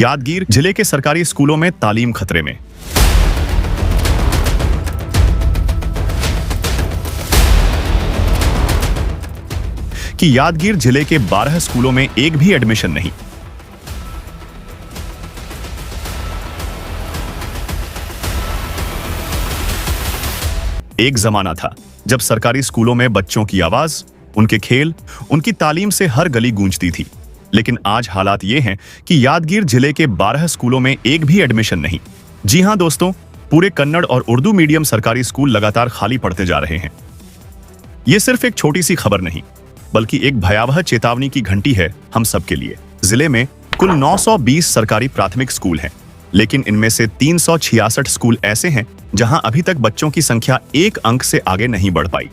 यादगीर जिले के सरकारी स्कूलों में तालीम खतरे में। कि यादगीर जिले के 12 स्कूलों में एक भी एडमिशन नहीं। एक जमाना था जब सरकारी स्कूलों में बच्चों की आवाज, उनके खेल, उनकी तालीम से हर गली गूंजती थी। लेकिन आज हालात ये हैं कि यादगीर जिले के 12 स्कूलों में एक भी एडमिशन नहीं। जी हां दोस्तों, पूरे कन्नड़ और उर्दू मीडियम सरकारी स्कूल लगातार खाली पड़ते जा रहे हैं। ये सिर्फ एक छोटी सी खबर नहीं, बल्कि एक भयावह चेतावनी की घंटी है हम सबके लिए। जिले में कुल 920 सरकारी प्राथमिक स्कूल हैं, लेकिन इनमें से 366 स्कूल ऐसे हैं जहां अभी तक बच्चों की संख्या एक अंक से आगे नहीं बढ़ पाई।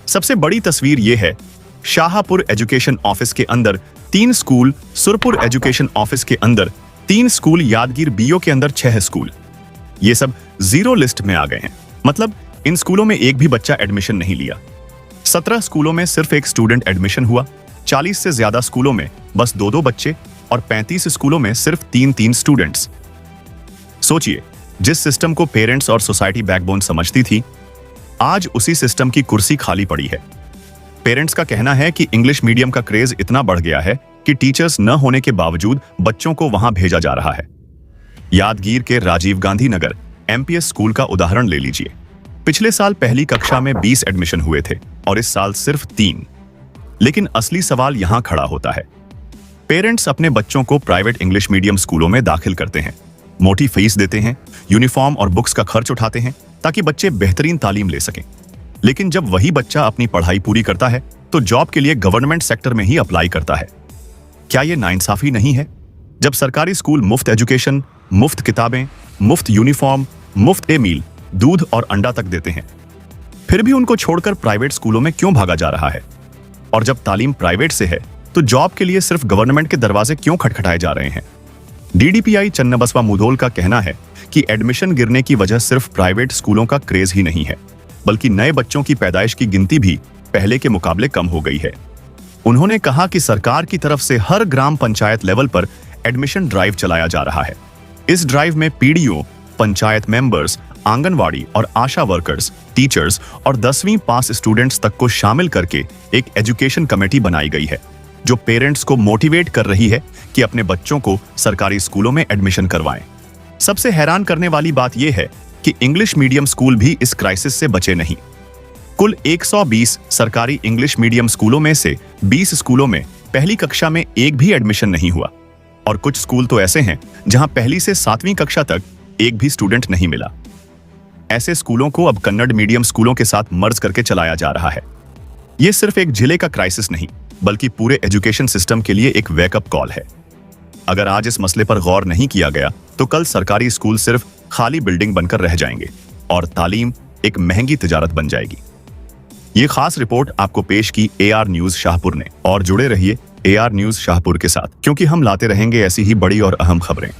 सबसे बड़ी तस्वीर ये है, शाहपुर एजुकेशन ऑफिस के अंदर 3 स्कूल, सुरपुर एजुकेशन ऑफिस के अंदर 3 स्कूल, यादगीर बीओ के अंदर 6 स्कूल। ये सब जीरो लिस्ट में आ गए हैं। मतलब इन स्कूलों में एक भी बच्चा एडमिशन नहीं लिया। 17 स्कूलों में सिर्फ एक स्टूडेंट एडमिशन हुआ। 40 से ज्यादा स्कूलों में बस 2-2 बच्चे और 35 स्कूलों में सिर्फ 3-3 स्टूडेंट्स। सोचिए, जिस सिस्टम को पेरेंट्स और सोसाइटी बैकबोन समझती थी, आज उसी सिस्टम की कुर्सी खाली पड़ी है। पेरेंट्स का कहना है कि इंग्लिश मीडियम का क्रेज इतना बढ़ गया है कि टीचर्स न होने के बावजूद बच्चों को वहां भेजा जा रहा है। यादगीर के राजीव गांधी नगर एमपीएस स्कूल का उदाहरण ले लीजिए। पिछले साल पहली कक्षा में 20 एडमिशन हुए थे और इस साल सिर्फ 3। लेकिन असली सवाल यहां खड़ा होता है। पेरेंट्स अपने बच्चों को प्राइवेट इंग्लिश मीडियम स्कूलों में दाखिल करते हैं, मोटी फीस देते हैं, यूनिफॉर्म और बुक्स का खर्च उठाते हैं ताकि बच्चे बेहतरीन तालीम ले सकें। लेकिन जब वही बच्चा अपनी पढ़ाई पूरी करता है तो जॉब के लिए गवर्नमेंट सेक्टर में ही अप्लाई करता है। क्या यह नाइंसाफी नहीं है? जब सरकारी स्कूल मुफ्त एजुकेशन, मुफ्त किताबें, मुफ्त यूनिफॉर्म, मुफ्त मील, दूध और अंडा तक देते हैं, फिर भी उनको छोड़कर प्राइवेट स्कूलों में क्यों भागा जा रहा है? और जब तालीम प्राइवेट से है तो जॉब के लिए सिर्फ गवर्नमेंट के दरवाजे क्यों खटखटाए जा रहे हैं? डीडीपीआई चन्नबसवा मुधोल का कहना है कि एडमिशन गिरने की वजह सिर्फ प्राइवेट स्कूलों का क्रेज ही नहीं है, बल्कि नए बच्चों की पैदाइश की गिनती भी पहले के मुकाबले कम हो गई है। उन्होंने कहा कि सरकार की तरफ से हर ग्राम पंचायत लेवल पर एडमिशन ड्राइव चलाया जा रहा है। इस ड्राइव में पीडीओ, पंचायत मेंबर्स, आंगनवाड़ी और आशा वर्कर्स, टीचर्स और 10वीं पास स्टूडेंट्स तक को शामिल करके एक एजुकेशन कमेटी बनाई गई है, जो पेरेंट्स को मोटिवेट कर रही है कि अपने बच्चों को सरकारी स्कूलों में एडमिशन करवाएं। सबसे हैरान करने वाली बात यह है कि इंग्लिश मीडियम स्कूल भी इस क्राइसिस से बचे नहीं। कुल 120 सरकारी इंग्लिश मीडियम स्कूलों में से 20 स्कूलों में पहली कक्षा में एक भी एडमिशन नहीं हुआ और कुछ स्कूल तो ऐसे हैं जहां पहली से 7वीं कक्षा तक एक भी स्टूडेंट नहीं मिला। ऐसे स्कूलों को अब कन्नड़ मीडियम स्कूलों के साथ मर्ज करके चलाया जा रहा है। यह सिर्फ एक जिले का क्राइसिस नहीं, बल्कि पूरे एजुकेशन सिस्टम के लिए एक वेकअप कॉल है। अगर आज इस मसले पर गौर नहीं किया गया तो कल सरकारी स्कूल सिर्फ खाली बिल्डिंग बनकर रह जाएंगे और तालीम एक महंगी तिजारत बन जाएगी। ये खास रिपोर्ट आपको पेश की AR न्यूज शाहपुर ने। और जुड़े रहिए AR न्यूज शाहपुर के साथ, क्योंकि हम लाते रहेंगे ऐसी ही बड़ी और अहम खबरें।